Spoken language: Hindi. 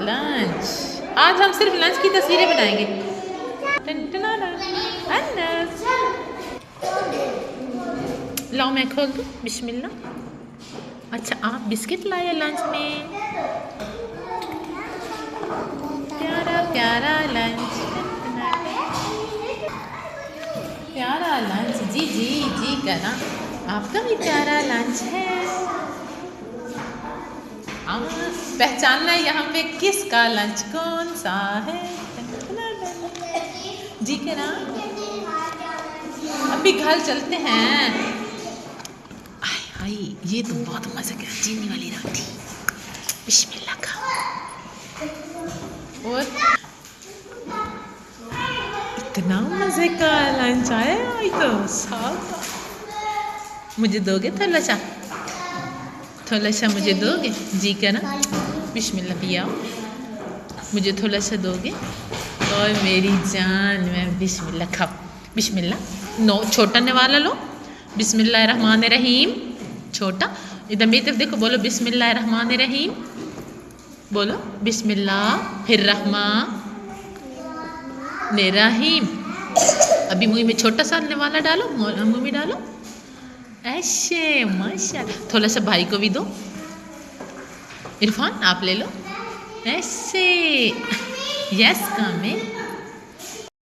लंच। आज हम सिर्फ लंच की तस्वीरें बनाएंगे। अनस, लाओ मैं खोल दूँ। बिस्मिल्लाह। अच्छा, आप बिस्किट लाए लंच में। प्यारा प्यारा लंच, प्यारा लंच। जी जी जी करा, आपका भी प्यारा लंच है। पहचानना है यहाँ पे किसका लंच कौन सा है। जी करा, अभी घर चलते हैं। आय हाय, ये तो बहुत मजे का चीनी वाली रोटी। बिस्मिल्लाह का। और इतना मजे का लंच आया आज तो साहब। मुझे दोगे थोड़ा सा? थोड़ा सा मुझे दोगे? जी करा। बिस्मिल्लाह पिया, मुझे थोड़ा सा दोगे? और मेरी जान, मैं बिस्मिल्लाह खाओ। बिस्मिल्लाह। नो, छोटा वाला लो। बिस्मिल्लाहिर्रहमानिर्रहीम। छोटा इधर मेरी तरफ देखो, बोलो बिस्मिल्लाहिर्रहमानिर्रहीम। बोलो बिस्मिल्लाहिर्रहमानिर्रहीम। अभी मुँह में छोटा सा वाला डालो, मुँह में डालो। ऐसे माशाल्लाह। थोड़ा सा भाई को भी दो। इरफान आप ले लो। ऐसे। यस कामिल।